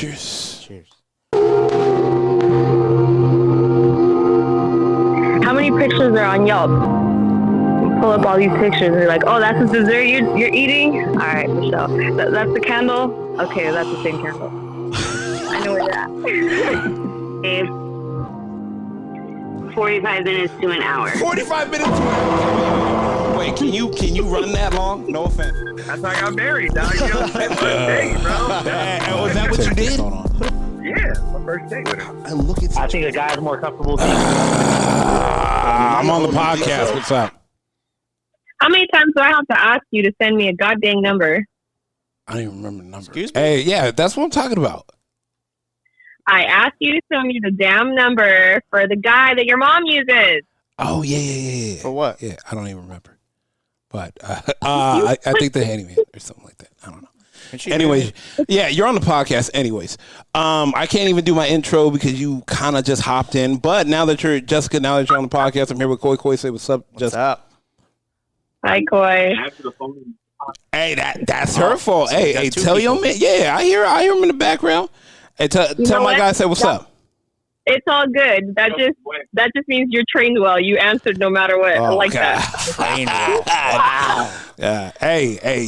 Cheers. Cheers. How many pictures are on Yelp? You pull up all these pictures and you're like, oh, that's the dessert you're eating? All right, Michelle. That's the candle? Okay, that's the same candle. I know where you're at. Babe, 45 minutes to an hour. 45 minutes to an hour. Wait, can you run that long? No offense. That's how I got married, dog. You know, first date, bro. Was that what you did? Yeah, my first date with him. And look at I think a guy's more comfortable. I'm on the podcast. What's up? How many times do I have to ask you to send me a goddamn number? I don't even remember the number. Excuse me? Hey, yeah, that's what I'm talking about. I asked you to send me the damn number for the guy that your mom uses. Oh, yeah. For what? Yeah, I don't even remember. But I think the handyman or something like that. I don't know. Anyways, yeah, you're on the podcast. Anyways, I can't even do my intro because you kind of just hopped in. But now that you're Jessica, now that you're on the podcast, I'm here with Koi. Koi, say what's up, Jessica. Up? Hi, Koi. Hey, that's her fault. Hey, tell your man. Yeah, I hear him in the background. Hey, tell my guy, say what's up. It's all good. That just means you're trained well. You answered no matter what. I like that. Yeah. Hey,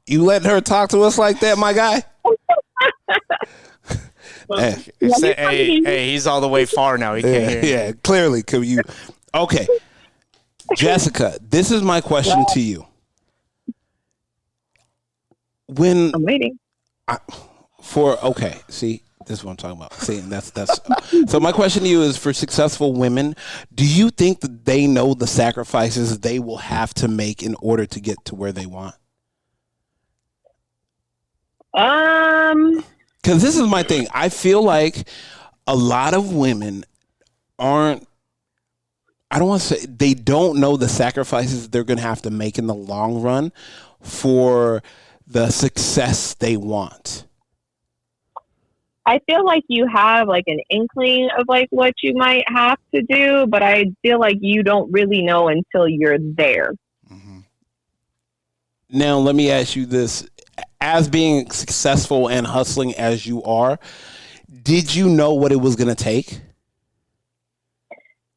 you let her talk to us like that, my guy? Hey, he's all the way far now. He can't hear. Yeah, clearly. Okay. Jessica, this is my question to you. I'm waiting. See, this is what I'm talking about. See, that's so my question to you is, for successful women, do you think that they know the sacrifices they will have to make in order to get to where they want? Because this is my thing. I feel like a lot of women aren't, I don't want to say, they don't know the sacrifices they're going to have to make in the long run for the success they want. I feel like you have like an inkling of like what you might have to do, but I feel like you don't really know until you're there. Mm-hmm. Now, let me ask you this. As being successful and hustling as you are, did you know what it was going to take?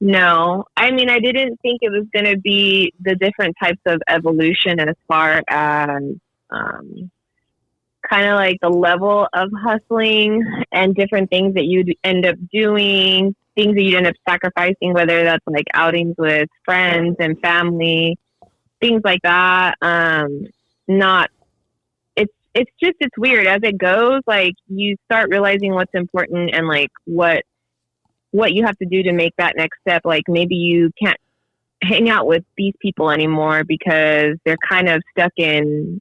No. I mean, I didn't think it was going to be the different types of evolution as far as kind of like the level of hustling and different things that you'd end up doing, things that you'd end up sacrificing, whether that's like outings with friends and family, things like that. It's weird as it goes. Like you start realizing what's important and like what you have to do to make that next step. Like maybe you can't hang out with these people anymore because they're kind of stuck in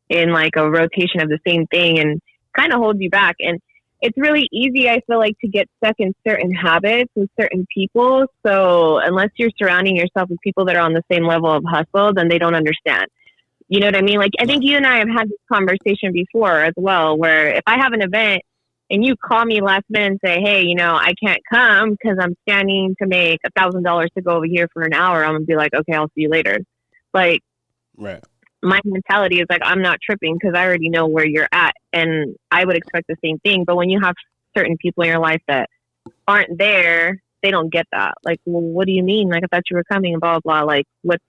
like a rotation of the same thing and kind of holds you back. And it's really easy, I feel like, to get stuck in certain habits with certain people. So unless you're surrounding yourself with people that are on the same level of hustle, then they don't understand. You know what I mean? Like, I think you and I have had this conversation before as well, where if I have an event and you call me last minute and say, hey, I can't come because I'm standing to make $1,000 to go over here for an hour, I'm going to be like, okay, I'll see you later. Like, right. My mentality is like, I'm not tripping because I already know where you're at. And I would expect the same thing. But when you have certain people in your life that aren't there, they don't get that. Like, well, what do you mean? Like, I thought you were coming and blah, blah, blah. Like, what's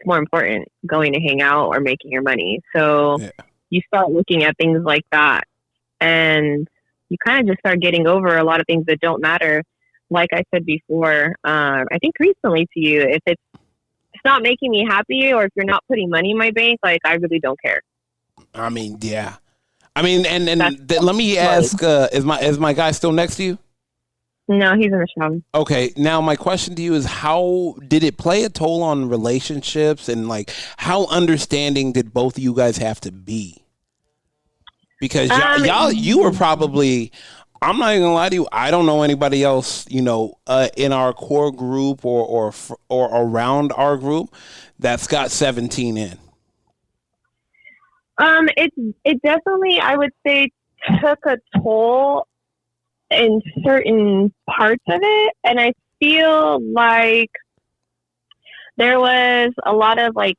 more important, going to hang out or making your money? So you start looking at things like that and you kind of just start getting over a lot of things that don't matter. Like I said before, I think recently to you, if it's not making me happy or if you're not putting money in my bank, like I really don't care. I mean, yeah. I mean, and let me ask, is my guy still next to you? No, he's in the shower. Okay, now my question to you is, how did it play a toll on relationships, and like how understanding did both of you guys have to be? Because you were probably, I'm not even gonna lie to you, I don't know anybody else, in our core group or around our group that's got 17 in. It definitely, I would say, took a toll in certain parts of it, and I feel like there was a lot of like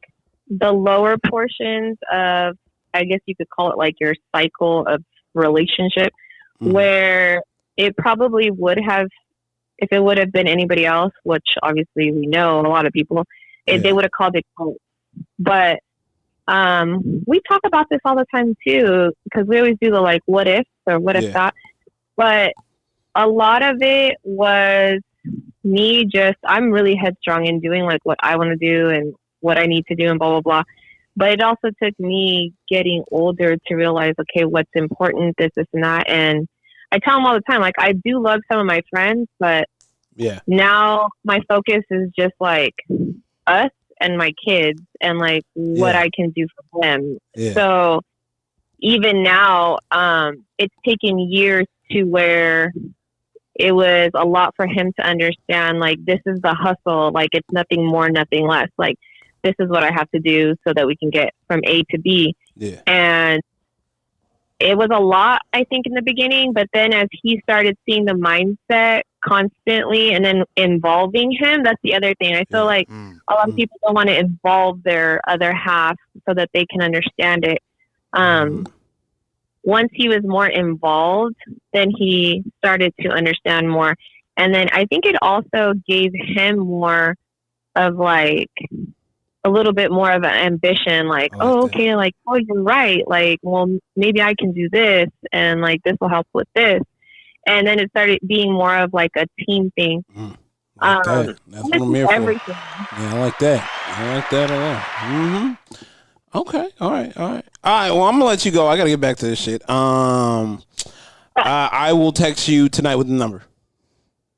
the lower portions of, I guess you could call it like your cycle of relationship Mm. where it probably would have, if it would have been anybody else, which obviously we know a lot of people, they would have called it cult. But we talk about this all the time too, because we always do the like what if or what if that. But a lot of it was me I'm really headstrong in doing like what I want to do and what I need to do and blah, blah, blah. But it also took me getting older to realize, okay, what's important, this, and that. And I tell them all the time, like, I do love some of my friends, but now my focus is just like us and my kids and like what I can do for them. Yeah. So even now, it's taken years to where it was a lot for him to understand, like, this is the hustle. Like, it's nothing more, nothing less. Like, this is what I have to do so that we can get from A to B. Yeah. And it was a lot, I think, in the beginning. But then as he started seeing the mindset constantly and then involving him, that's the other thing. I feel like a lot of people don't want to involve their other half so that they can understand it. Once he was more involved, then he started to understand more. And then I think it also gave him more of like a little bit more of an ambition, like, okay, like, oh, you're right. Like, well, maybe I can do this and like this will help with this. And then it started being more of like a team thing. Like that. That's what I'm here for. Yeah, I like that. I like that a lot. Mm-hmm. Okay. All right. Well, I'm gonna let you go. I gotta get back to this shit. I will text you tonight with the number.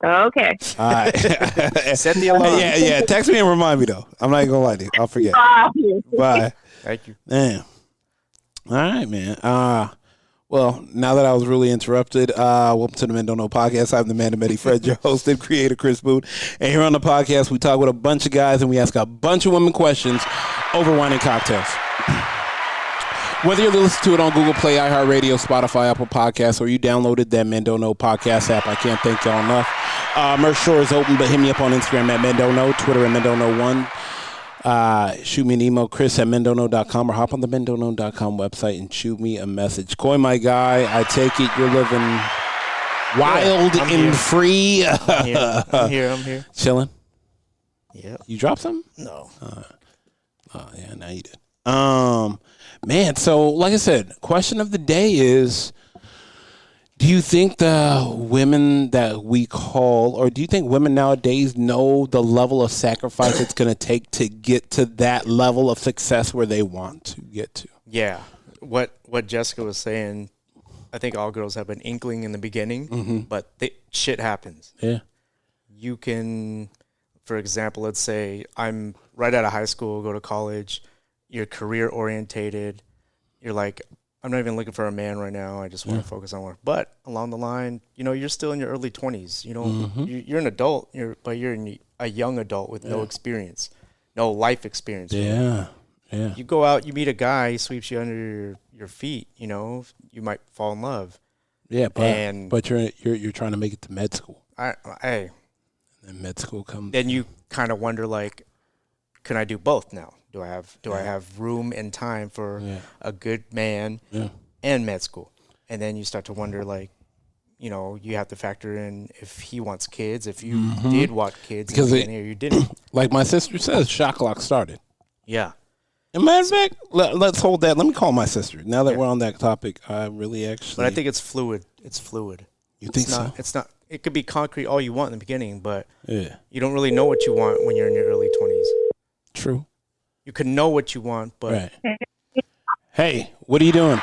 Okay. All right. Set the alarm. Yeah. Text me and remind me though. I'm not even gonna lie to you. I'll forget. Bye. Thank you. Damn. All right, man. Well, now that I was really interrupted, welcome to the Men Don't Know podcast. I'm the man, Eddie Fred, your host and creator, Chris Boot. And here on the podcast, we talk with a bunch of guys and we ask a bunch of women questions over wine and cocktails. Whether you're listening to it on Google Play, iHeartRadio, Spotify, Apple Podcasts, or you downloaded that Men Don't Know podcast app, I can't thank y'all enough. Merch store is open, but hit me up on Instagram at Men Don't Know, Twitter at Men Don't Know 1. Shoot me an email, chris@mendontknow.com, or hop on the mendontknow.com website and shoot me a message. Koi, my guy, I take it you're living wild and free. I'm here. Chilling? Yeah. You dropped something? No. Yeah, now you did. Man, so like I said, question of the day is, do you think the women that we call, or do you think women nowadays know the level of sacrifice it's going to take to get to that level of success where they want to get to? Yeah. What Jessica was saying, I think all girls have an inkling in the beginning, but shit happens. Yeah. You can, for example, let's say I'm right out of high school, go to college, you're career orientated, you're like, I'm not even looking for a man right now. I just want to focus on work. But along the line, you're still in your early 20s. You're an adult, but you're a young adult with no experience, no life experience. Yeah. You go out, you meet a guy, he sweeps you under your feet. You might fall in love. Yeah, but you're trying to make it to med school. And med school comes. Then you kind of wonder, like, can I do both now? Do I have room and time for a good man and med school? And then you start to wonder, like, you have to factor in if he wants kids, if you did want kids, because or you didn't. Like my sister says, shot clock started. Yeah. As a matter of fact, let's hold that. Let me call my sister. Now that we're on that topic, I really actually. But I think it's fluid. It's fluid. You think so? It's not. It could be concrete all you want in the beginning, but you don't really know what you want when you're in your early 20s. True. You can know what you want, but... Right. Hey, what are you doing?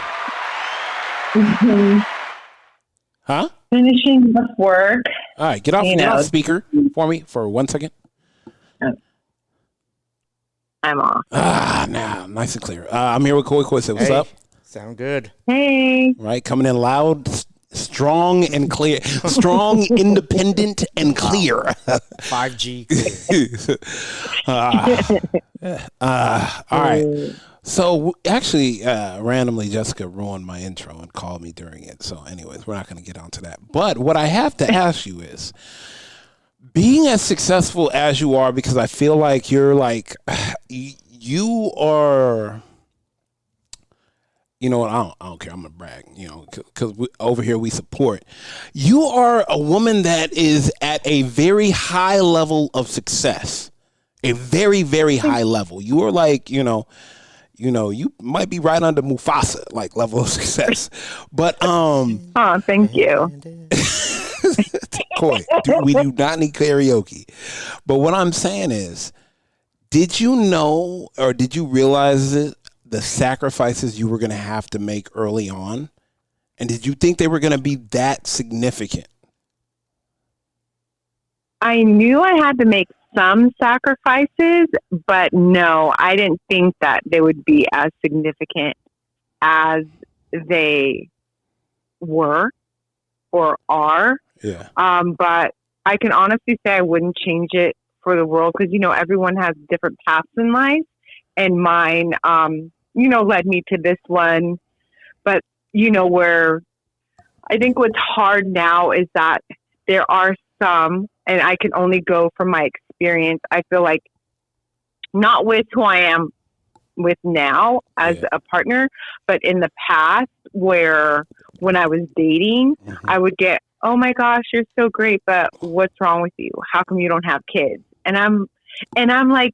Huh? Finishing up work. All right, get off the loudspeaker for me for 1 second. I'm off. Now, nice and clear. I'm here with Koi. Koi, say what's up? Sound good. Hey. Right, coming in loud, strong and clear. Strong, independent, and clear. 5G. All right. So actually, randomly, Jessica ruined my intro and called me during it. So anyways, we're not going to get onto that. But what I have to ask you is, being as successful as you are, because I feel like you're like, you are you know what? I don't care. I'm gonna brag, because over here we support. You are a woman that is at a very high level of success, a very, very high level. You are like, you might be right under Mufasa, like level of success. But Oh, thank you. Coy, we do not need karaoke. But what I'm saying is, did you know or did you realize the sacrifices you were going to have to make early on? And did you think they were going to be that significant? I knew I had to make some sacrifices, but no, I didn't think that they would be as significant as they were or are. Yeah. But I can honestly say I wouldn't change it for the world because, everyone has different paths in life, and mine, led me to this one. But, where I think what's hard now is that there are some, and I can only go from my experience, I feel like not with who I am with now as a partner, but in the past where when I was dating, I would get, oh my gosh, you're so great, but what's wrong with you? How come you don't have kids? And I'm like,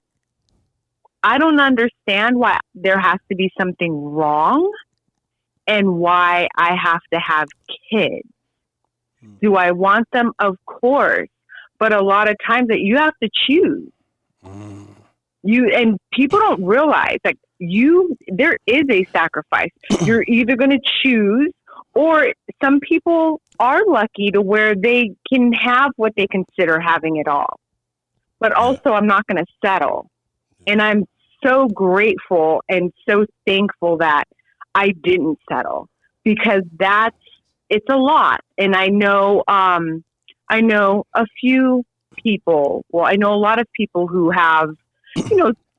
I don't understand why there has to be something wrong and why I have to have kids. Do I want them? Of course. But a lot of times that you have to choose. And people don't realize like there is a sacrifice. You're either going to choose, or some people are lucky to where they can have what they consider having it all. But also I'm not going to settle. And I'm so grateful and so thankful that I didn't settle, because it's a lot. And I know a few people, well, I know a lot of people who have,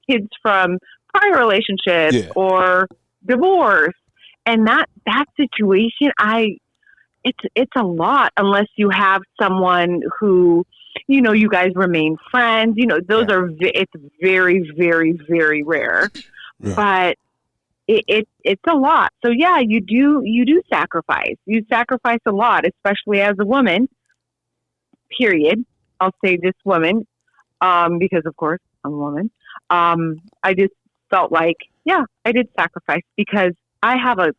kids from prior relationships or divorce. And that situation, it's a lot unless you have someone who, you guys remain friends, those are, it's very, very, very rare, but it's a lot. So yeah, you do sacrifice. You sacrifice a lot, especially as a woman, period. I'll say this woman, because of course I'm a woman. I just felt like, yeah, I did sacrifice because I have a,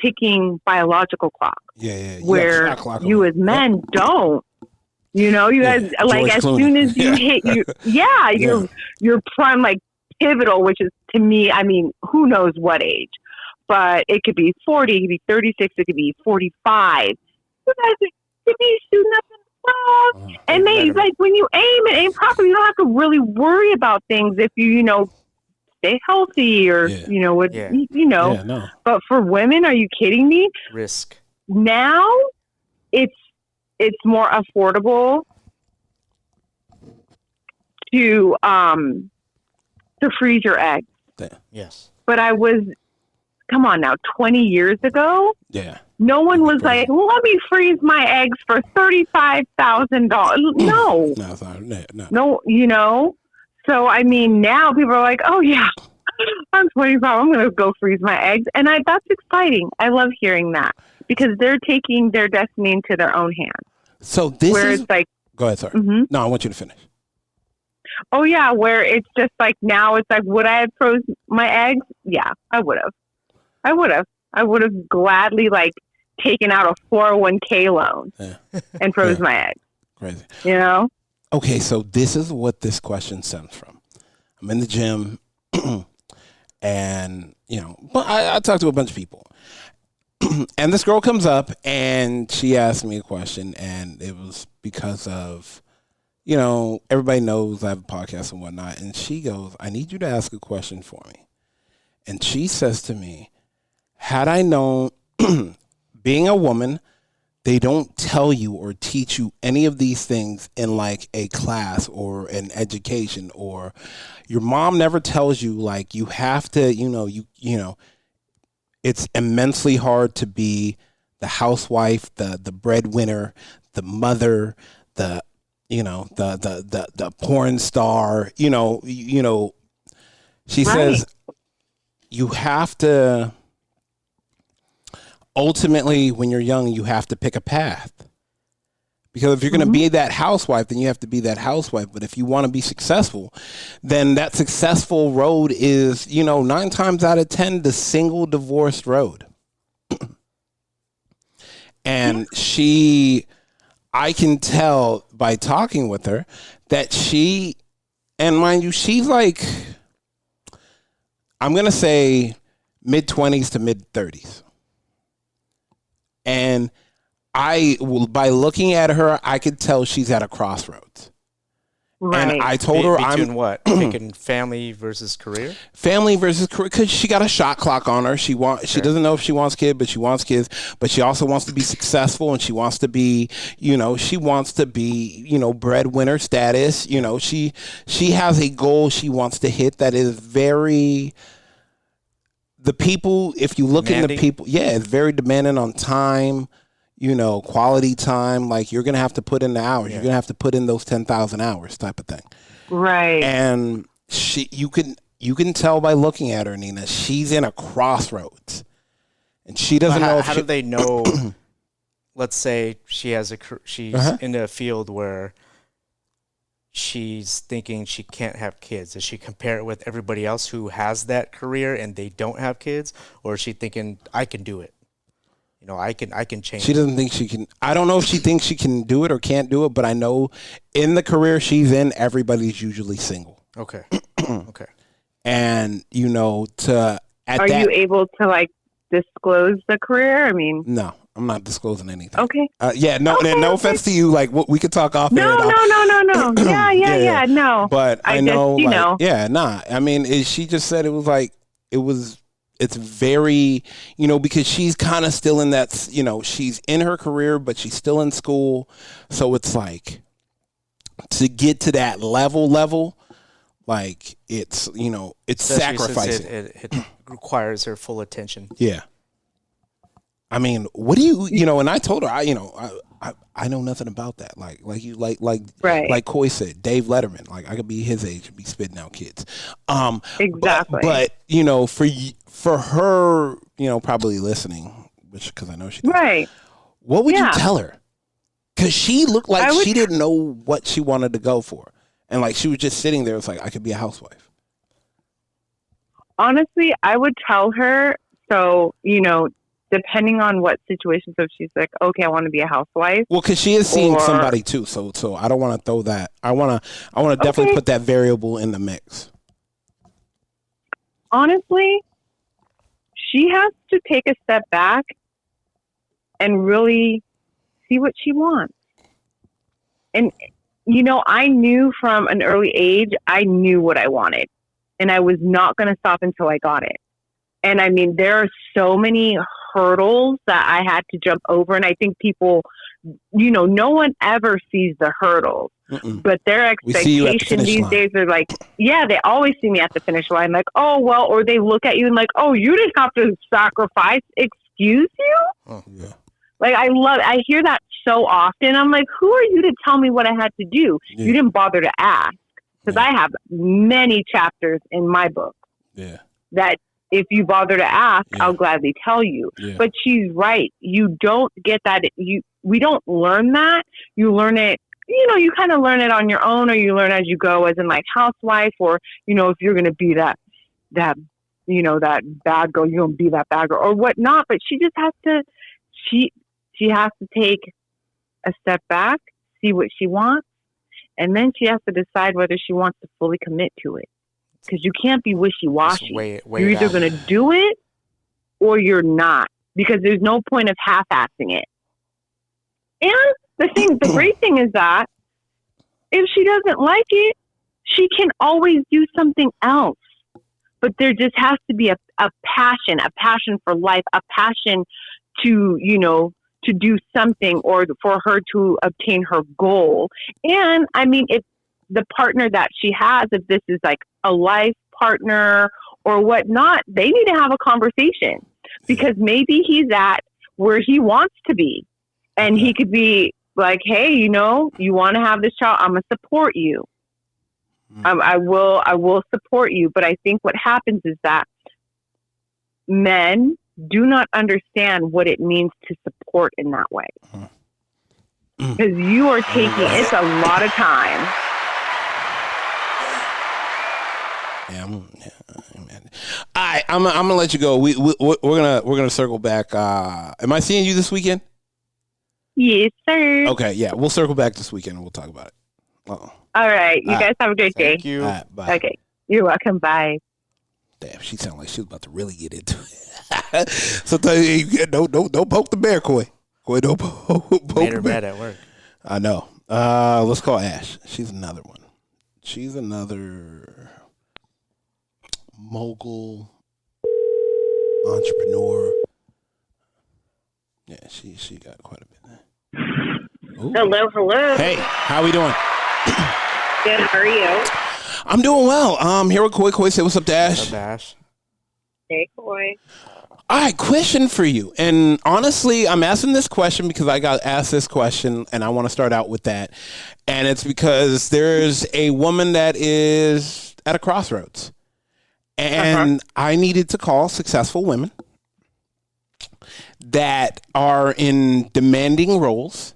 ticking biological clock. Yeah. Where you as men don't. You guys, like as soon as you hit you're prime, like pivotal, which is to me, I mean, who knows what age, but it could be 40, it could be 36, it could be 45. You guys could be shooting up in the 12. And maybe like when you aim properly, you don't have to really worry about things if you, stay healthy or, no. But for women, are you kidding me? Risk. Now it's more affordable to freeze your eggs. Yes. But come on now, 20 years ago, no one was like, well, let me freeze my eggs for $35,000. No. So, I mean, now people are like, oh, yeah, I'm 25. I'm going to go freeze my eggs. And that's exciting. I love hearing that because they're taking their destiny into their own hands. So it's like, go ahead, sorry. No, I want you to finish. Oh, yeah, where it's just like now it's like, would I have froze my eggs? Yeah, I would have. I would have gladly like taken out a 401k loan and froze my eggs. Crazy. Okay, so this is what this question stems from. I'm in the gym and, but I talked to a bunch of people. And this girl comes up and she asked me a question, and it was because of, everybody knows I have a podcast and whatnot. And she goes, I need you to ask a question for me. And she says to me, had I known, being a woman, they don't tell you or teach you any of these things in like a class or an education, or your mom never tells you like you have to, it's immensely hard to be the housewife, the breadwinner, the mother, the porn star, she says, you have to, ultimately, when you're young, you have to pick a path. Because if you're going to be that housewife, then you have to be that housewife. But if you want to be successful, then that successful road is, 9 times out of 10, the single divorced road. And I can tell by talking with her that and mind you, she's like, I'm going to say mid-20s to mid-30s. And by looking at her, I could tell she's at a crossroads. Right. And I told her between what? Picking family versus career? Family versus career, because she got a shot clock on her. She doesn't know if she wants kids, but she wants kids. But she also wants to be successful, and she wants to be, breadwinner status. She has a goal she wants to hit that is very. The people, if you look demanding. into people, it's very demanding on time. Quality time, like you're going to have to put in the hours. Yeah. You're going to have to put in those 10,000 hours type of thing. Right. And you can tell by looking at her, Nina, she's in a crossroads. And she doesn't know how do they know, let's say she's in a field where she's thinking she can't have kids. Does she compare it with everybody else who has that career and they don't have kids? Or is she thinking, I can do it? I can change. She doesn't think she can. I don't know if she thinks she can do it or can't do it, but I know in the career she's in, everybody's usually single. Okay. Okay. And you able to disclose the career? I mean, no, I'm not disclosing anything. Okay. No offense to you. Like we could talk off air. No. Yeah. No. But I know, I mean, she just said it's very, because she's kind of still in that, she's in her career, but she's still in school. So it's like to get to that level, like it's, it's sacrificing. It requires her full attention. Yeah. I mean, what do and I told her, I know nothing about that. Like Coy said, Dave Letterman, like I could be his age and be spitting out kids. Exactly. But for her, probably listening, because I know she does. Right. What would you tell her? Because she looked like she didn't know what she wanted to go for. And like she was just sitting there. It's like, I could be a housewife. Honestly, I would tell her, so, depending on what situation, so if she's like, okay, I want to be a housewife. Well, because she is seeing somebody too. So I don't want to throw that. I want to definitely put that variable in the mix. Honestly, she has to take a step back and really see what she wants. And, I knew from an early age, I knew what I wanted. And I was not going to stop until I got it. And I mean, there are so many hurdles that I had to jump over. And I think people, no one ever sees the hurdles. But their expectation these days are like, they always see me at the finish line. Like, oh, well, or they look at you and like, oh, you didn't have to sacrifice. Excuse you? Oh, yeah. Like, I hear that so often. I'm like, who are you to tell me what I had to do? Yeah. You didn't bother to ask. Because I have many chapters in my book that if you bother to ask, I'll gladly tell you. Yeah. But she's right. You don't get that. We don't learn that. You learn it. You kind of learn it on your own, or you learn as you go, as in like housewife, or, if you're going to be that bad girl, you're going to be that bad girl or whatnot. But she just has to, she has to take a step back, see what she wants, and then she has to decide whether she wants to fully commit to it. Because you can't be wishy-washy. You're either going to do it or you're not, because there's no point of half-assing it. And the great thing is that if she doesn't like it, she can always do something else. But there just has to be a passion for life, a passion to, to do something, or for her to obtain her goal. And I mean, if the partner that she has, if this is like a life partner or whatnot, they need to have a conversation, because maybe he's at where he wants to be, and he could be like, hey, you want to have this child, I'm going to support you. I will support you. But I think what happens is that men do not understand what it means to support in that way. Because you are taking, it's a lot of time. Yeah, man. All right, I'm gonna let you go. We're gonna circle back. Am I seeing you this weekend? Yes, sir. Okay, yeah, we'll circle back this weekend and we'll talk about it. All right, you guys have a great day. Thank you. All right, bye. Okay, you're welcome. Bye. Damn, she sounded like she was about to really get into it. Sometimes don't poke the bear, Coy. Coy, don't poke Made her the bear. mad at work. I know. Let's call Ash. She's another one. She's another mogul entrepreneur. Yeah, she got quite a bit there. Ooh. Hello. Hey, how we doing? Good. How are you? I'm doing well. Here with Coy. Coy, say what's up to Ash. What's up, Ash? Hey, Coy. All right, question for you. And honestly, I'm asking this question because I got asked this question, and I want to start out with that. And it's because there's a woman that is at a crossroads. And I needed to call successful women that are in demanding roles.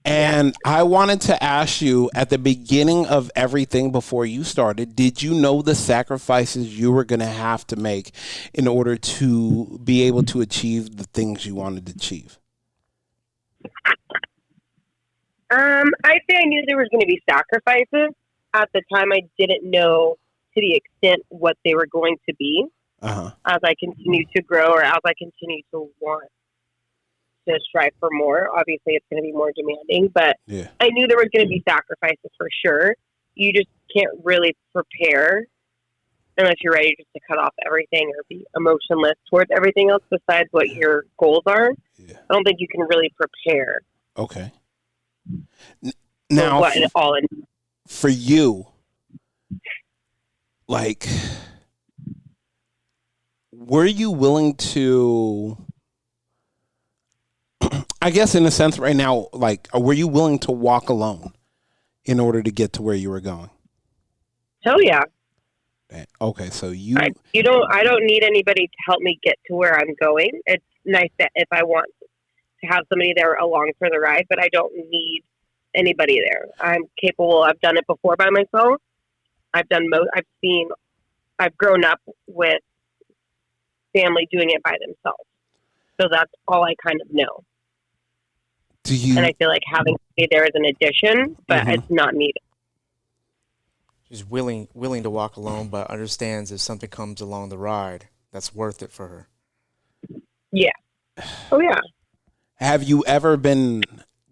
And I wanted to ask you, at the beginning of everything before you started, did you know the sacrifices you were going to have to make in order to be able to achieve the things you wanted to achieve? I'd say I knew there was going to be sacrifices. At the time, I didn't know to the extent what they were going to be. As I continue to grow, or as I continue to want to strive for more, obviously it's going to be more demanding, but I knew there was going to be sacrifices for sure. You just can't really prepare unless you're ready just to cut off everything or be emotionless towards everything else besides what your goals are. I don't think you can really prepare. Okay. Now, for you, like, were you willing to, I guess in a sense right now, like, were you willing to walk alone in order to get to where you were going? Hell yeah. Okay, so I don't need anybody to help me get to where I'm going. It's nice that if I want to have somebody there along for the ride, but I don't need anybody there. I'm capable. I've done it before by myself. I've grown up with family doing it by themselves. So that's all I kind of know. And I feel like having to be there is an addition, but it's not needed. She's willing to walk alone, but understands if something comes along the ride, that's worth it for her. Yeah. Oh, yeah. Have you ever been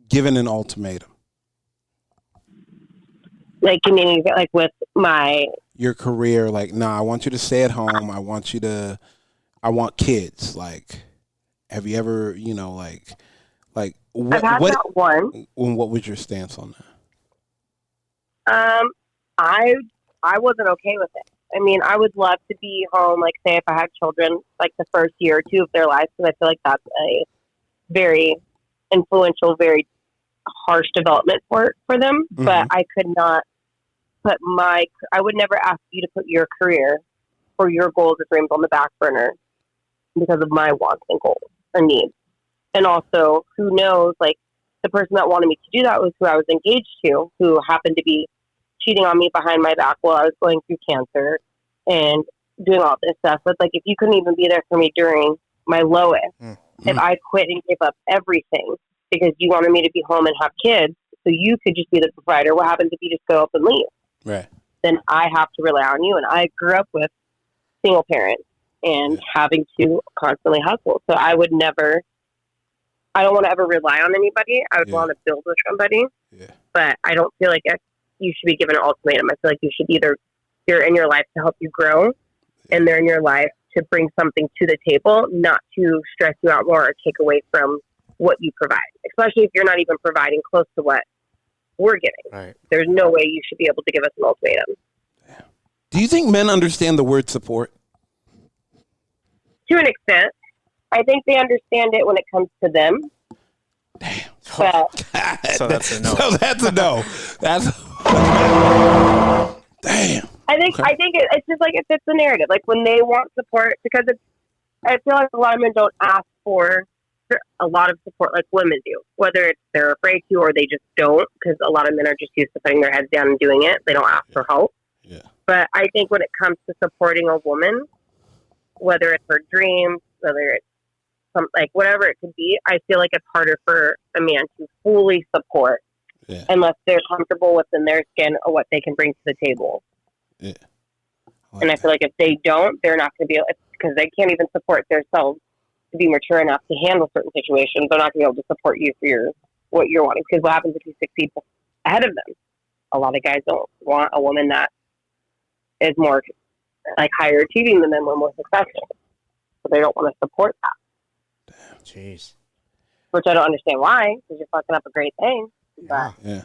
given an ultimatum? Like, you mean, like with your career, like, nah, I want you to stay at home. I want kids. Like, have you ever, what, I've had that one. What was your stance on that? I wasn't okay with it. I mean, I would love to be home, like, say, if I had children, like, the first year or two of their lives, because I feel like that's a very influential, very harsh development for them. Mm-hmm. But I could not I would never ask you to put your career or your goals or dreams on the back burner because of my wants and goals or needs. And also, who knows, like, the person that wanted me to do that was who I was engaged to, who happened to be cheating on me behind my back while I was going through cancer and doing all this stuff. But, like, if you couldn't even be there for me during my lowest, if I quit and gave up everything because you wanted me to be home and have kids so you could just be the provider, what happens if you just go up and leave? Right. Then I have to rely on you. And I grew up with single parents and having to constantly hustle. So I don't want to ever rely on anybody. I would want to build with somebody. Yeah. But I don't feel like you should be given an ultimatum. I feel like you should they're in your life to help you grow, and they're in your life to bring something to the table, not to stress you out more or take away from what you provide, especially if you're not even providing close to what we're getting. Right. There's no way you should be able to give us an ultimatum. Damn. Do you think men understand the word support? To an extent. I think they understand it when it comes to them. Damn. But, so that's a no. So that's a no. Damn. It's just like it fits the narrative. Like when they want support, because I feel like a lot of men don't ask for a lot of support like women do. Whether it's they're afraid to or they just don't, because a lot of men are just used to putting their heads down and doing it. They don't ask for help. Yeah. But I think when it comes to supporting a woman, whether it's her dreams, whether it's like whatever it could be, I feel like it's harder for a man to fully support unless they're comfortable within their skin or what they can bring to the table. Yeah. I feel like if they don't, they're not going to be able, because they can't even support themselves to be mature enough to handle certain situations. They're not going to be able to support you for what you're wanting. Because what happens if you succeed ahead of them? A lot of guys don't want a woman that is more like higher achieving than them or more successful. So they don't want to support that. Damn. Jeez. Which I don't understand why, because you're fucking up a great thing. But yeah.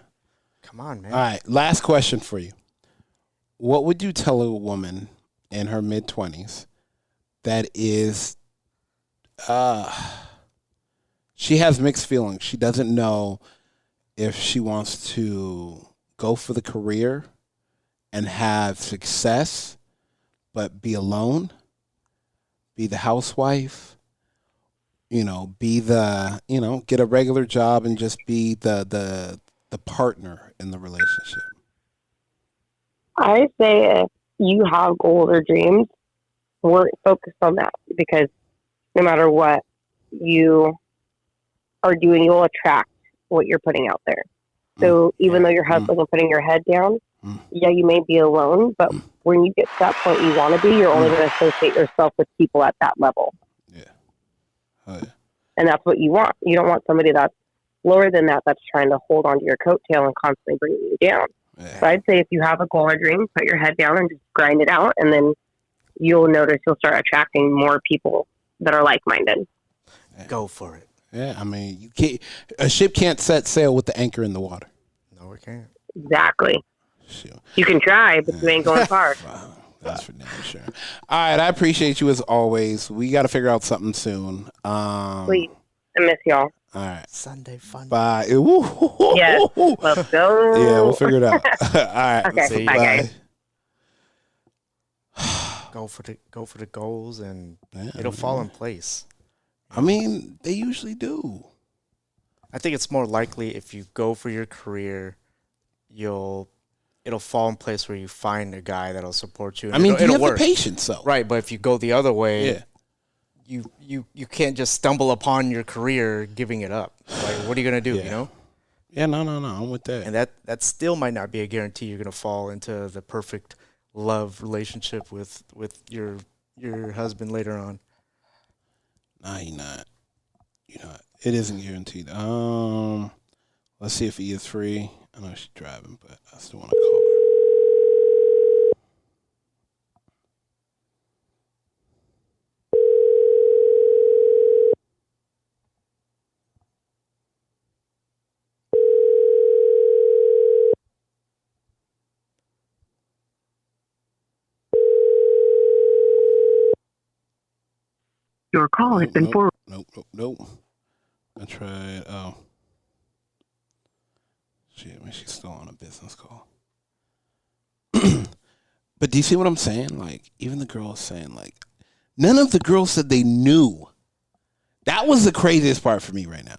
Come on, man. All right. Last question for you. What would you tell a woman in her mid-20s that is, she has mixed feelings. She doesn't know if she wants to go for the career and have success, but be alone, be the housewife, be the, get a regular job and just be the partner in the relationship. I say if you have goals or dreams, we're focused on that, because no matter what you are doing, you'll attract what you're putting out there. So even though you're hustling and putting your head down, yeah, you may be alone, but when you get to that point you want to be, you're only going to associate yourself with people at that level. Yeah. Oh, yeah. And that's what you want. You don't want somebody that's lower than that that's trying to hold onto your coattail and constantly bringing you down. Yeah. So I'd say if you have a goal or dream, put your head down and just grind it out, and then you'll notice you'll start attracting more people that are like-minded. Go for it. Yeah, I mean, a ship can't set sail with the anchor in the water. No, it can't. Exactly. Sure. You can try, but you ain't going far. Wow, that's for damn sure. All right, I appreciate you as always. We got to figure out something soon. Please. I miss y'all. All right. Sunday fun. Bye. Yes. Let's go. Yeah, we'll figure it out. All right. Okay. See, bye, guys. Go for the goals, and it'll fall in place. I mean, they usually do. I think it's more likely if you go for your career, it'll fall in place where you find a guy that'll support you. I mean, you have work. the patience, though. Right, but if you go the other way, you can't just stumble upon your career giving it up. Like, what are you gonna do? Yeah. Yeah, no, I'm with that. And that still might not be a guarantee you're gonna fall into the perfect love relationship with your husband later on. Nah, you're not. It isn't guaranteed. Let's see if he is free. I know she's driving, but I still want to call her. Your call has been forwarded. Nope. I tried. Oh. Shit, man, she's still on a business call. But do you see what I'm saying? Like, even the girls saying, like, none of the girls said they knew. That was the craziest part for me right now.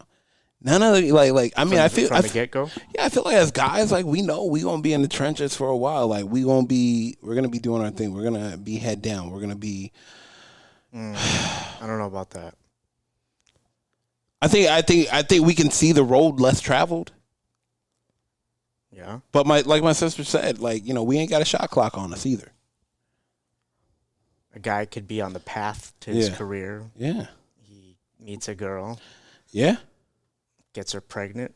None of the, I mean, I feel. From the get-go? Yeah, I feel like as guys, like, we know we going to be in the trenches for a while. Like, we're going to be doing our thing. We're going to be head down. We're going to be. I don't know about that. I think we can see the road less traveled. Yeah. But my sister said, we ain't got a shot clock on us either. A guy could be on the path to his career. Yeah. He meets a girl. Yeah. Gets her pregnant.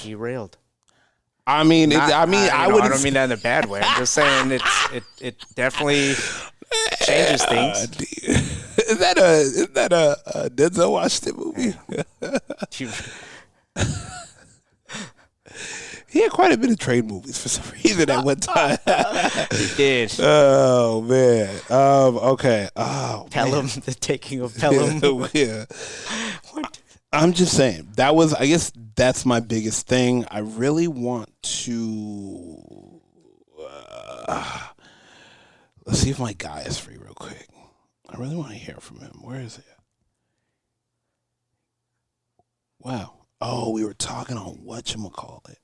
Derailed. I mean, I don't mean that in a bad way. I'm just saying it definitely changes things. Is that a Denzel Washington movie? He had quite a bit of trade movies for some reason at one time. He did. Oh man. Okay. Oh, Pelham, the taking of Pelham. Yeah. I'm just saying I guess that's my biggest thing. I really want to. Let's see if my guy is free real quick. I really want to hear from him. Where is he? Wow. Oh, we were talking on whatchamacallit.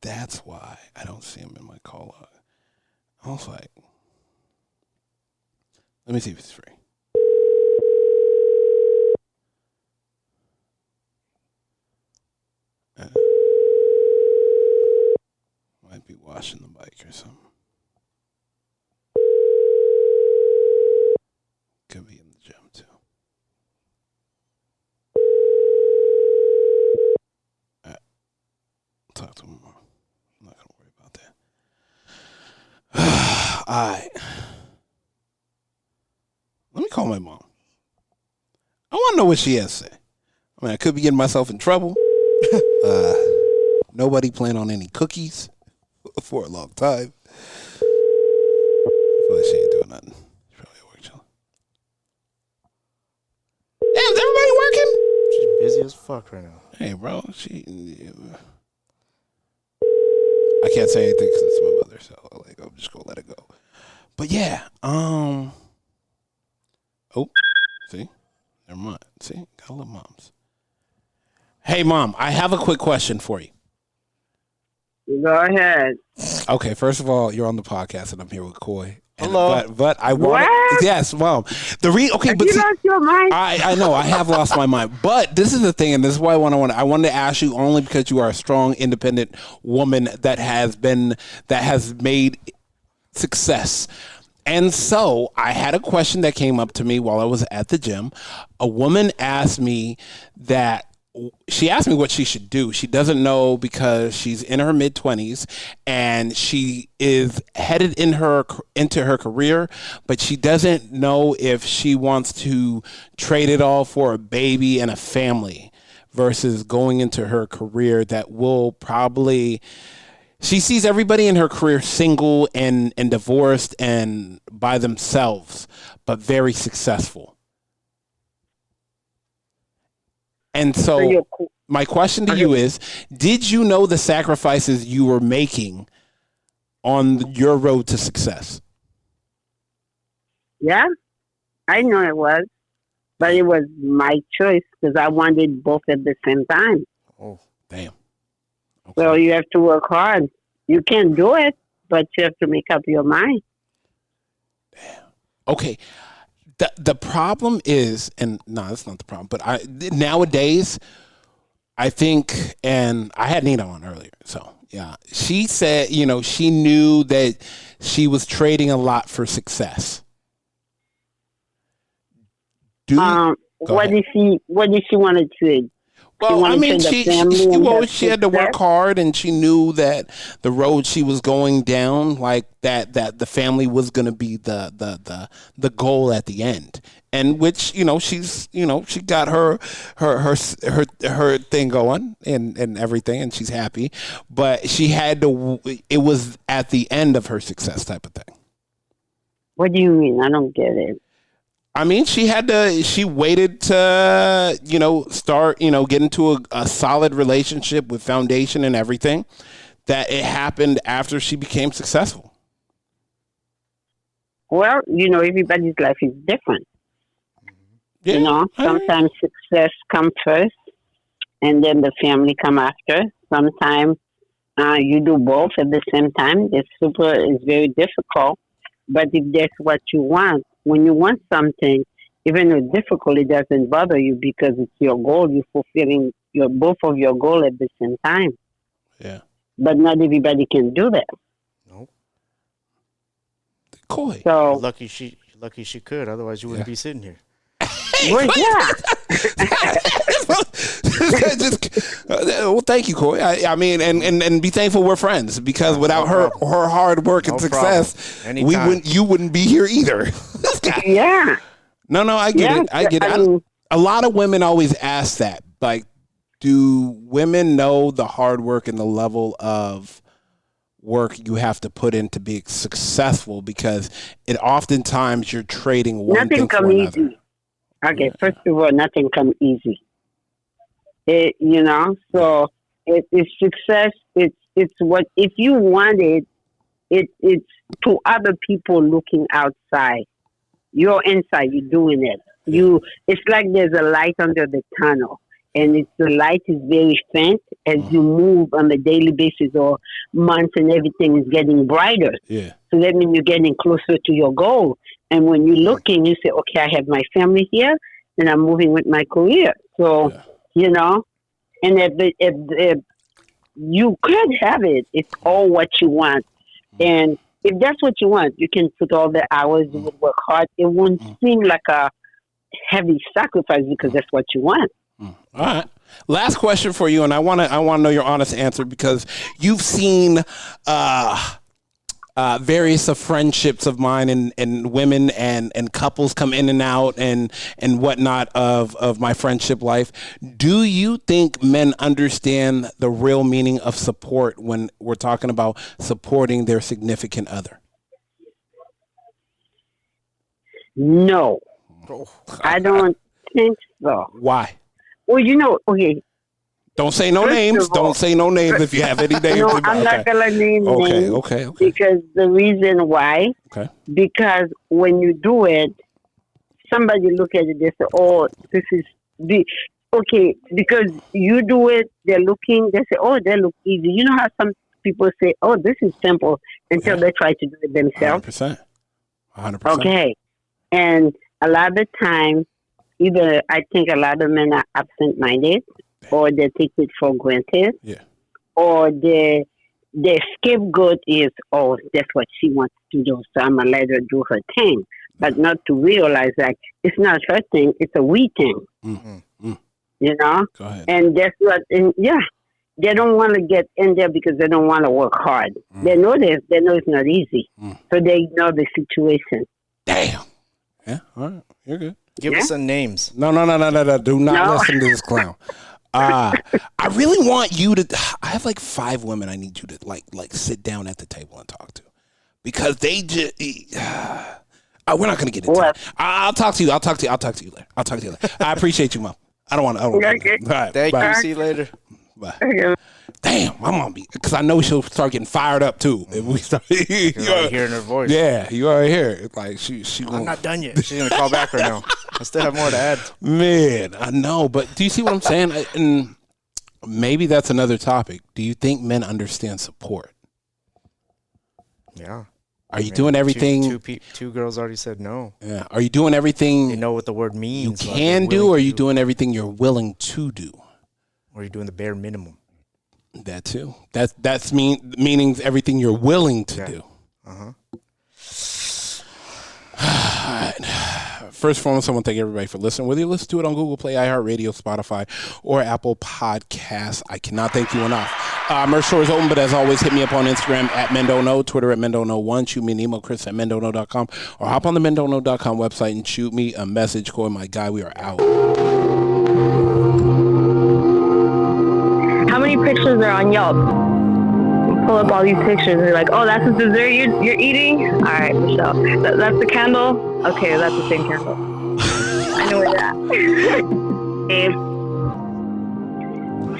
That's why I don't see him in my call log. I was like, let me see if he's free. Might be washing the bike or something. Could be in the gym too. All right. Talk to him more. I'm not gonna worry about that. All right. Let me call my mom. I want to know what she has to say. I mean, I could be getting myself in trouble. Nobody planned on any cookies for a long time. I feel like she ain't doing nothing. She's probably at work chilling. Damn, is everybody working? She's busy as fuck right now. Hey, bro. I can't say anything because it's my mother, so like I'm just gonna let it go. But yeah, oh, see, never mind. See, gotta love moms. Hey, Mom, I have a quick question for you. Go ahead. Okay, first of all, you're on the podcast, and I'm here with Coy. And, Hello. but I want yes, Mom. But you lost your mind. I know I have lost my mind, but this is the thing, and this is why I wanted to ask you only because you are a strong, independent woman that has made success. And so I had a question that came up to me while I was at the gym. A woman asked me what she should do. She doesn't know because she's in her mid-20s and she is headed into her career, but she doesn't know if she wants to trade it all for a baby and a family versus going into her career that will probably... She sees everybody in her career single and divorced and by themselves, but very successful. And so my question to you is, did you know the sacrifices you were making on your road to success? Yeah, I know it was. But it was my choice because I wanted both at the same time. Oh, damn. Okay. So you have to work hard. You can do it, but you have to make up your mind. Damn. Okay. The problem is, and no, that's not the problem, but nowadays, I think, and I had Nina on earlier, so yeah, she said, she knew that she was trading a lot for success. What did she want to trade? Well, I mean, she had to work hard, and she knew that the road she was going down, like that the family was going to be the goal at the end, and which she got her thing going and everything, and she's happy, but she had to. It was at the end of her success type of thing. What do you mean? I don't get it. I mean, she waited to, start, get into a solid relationship with foundation and everything, that it happened after she became successful. Well, everybody's life is different. Yeah, sometimes success comes first and then the family come after. Sometimes you do both at the same time. It's very difficult. But if that's what you want, when you want something, even though it's difficult, it doesn't bother you because it's your goal. You're fulfilling both of your goals at the same time. Yeah. But not everybody can do that. Nope. Cool. So lucky she could. Otherwise, you wouldn't be sitting here. Well, yeah. Well, thank you, Coy. I mean, and be thankful we're friends because without her hard work and success, you wouldn't be here either. Yeah. No, I get it. I get it. A lot of women always ask that. Like, do women know the hard work and the level of work you have to put in to be successful? Because oftentimes you're trading one thing for another. Easy. Okay, first of all, nothing comes easy. So it's success. It's what if you want it, it's to other people looking outside. You're inside. You're doing it. It's like there's a light under the tunnel, and the light is very faint as you move on a daily basis or months, and everything is getting brighter. Yeah. So that means you're getting closer to your goal. And when you're looking, you say, okay, I have my family here, and I'm moving with my career. So, and if you could have it, it's all what you want. And if that's what you want, you can put all the hours, you would work hard. It won't seem like a heavy sacrifice because that's what you want. All right. Last question for you, and I want to know your honest answer because you've seen various friendships of mine and women and couples come in and out and whatnot of my friendship life. Do you think men understand the real meaning of support when we're talking about supporting their significant other? No, I don't think so. Why? Well, okay. Don't say no names. Don't say no names if you have any names. No, I'm not going to name names. Okay. Because the reason why, because when you do it, somebody look at it, they say, oh, this is because you do it, they're looking, they say, oh, they look easy. You know how some people say, oh, this is simple until they try to do it themselves? 100%. Okay. And a lot of the time, either I think a lot of men are absent-minded, or they take it for granted, or their scapegoat is, oh, that's what she wants to do, so I'm going to let her do her thing. But not to realize that it's not her thing, it's a we thing. You know? Go ahead. And that's what, they don't want to get in there because they don't want to work hard. They know this, they know it's not easy. So they ignore the situation. Damn. Yeah, all right, you're good. Give us some names. No. Do not listen to this clown. I really want you to. I have like 5 women I need you to like sit down at the table and talk to, because they just. We're not gonna get into it. I'll talk to you. I'll talk to you later. I appreciate you, Mom. I don't want to. Okay. All right, Thank you. See you later. Bye. Damn, my mom be, because I know she'll start getting fired up too if we start. You're already hearing her voice. Yeah, you already hear it. Like she. I'm not done yet. She's gonna call back right now. I still have more to add. Man, I know, but do you see what I'm saying? And maybe that's another topic. Do you think men understand support? Yeah. Are you doing everything? Two girls already said no. Yeah. Are you doing everything? They know what the word means. You can do, or are you doing everything you're willing to do? Or are you doing the bare minimum? That too. That's meaning everything you're willing to do. Uh-huh. All right. First and foremost, I want to thank everybody for listening. Whether you listen to it on Google Play, iHeartRadio, Spotify, or Apple Podcasts, I cannot thank you enough. Merch store is open, but as always, hit me up on Instagram at MenDoNo, Twitter at MenDoNo1, shoot me an email, Chris at MenDoNo.com, or hop on the MenDoNo.com website and shoot me a message. Corey, my guy, we are out. How many pictures are on Yelp? Pull up all these pictures and you're like, oh, that's the dessert you're eating? All right, Michelle. That's the candle? Okay, that's the same candle. I know where you're at.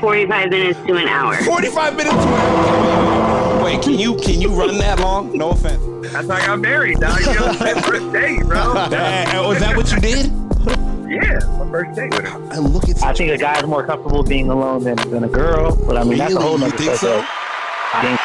45 minutes to an hour. 45 minutes to an hour? Wait, can you run that long? No offense. That's how I got married, dog. You know, first date, bro. Was that what you did? Yeah, my first date with him. And look at I think a guy's more comfortable being alone than a girl, but I mean, that's a whole Really? nother You think so? I think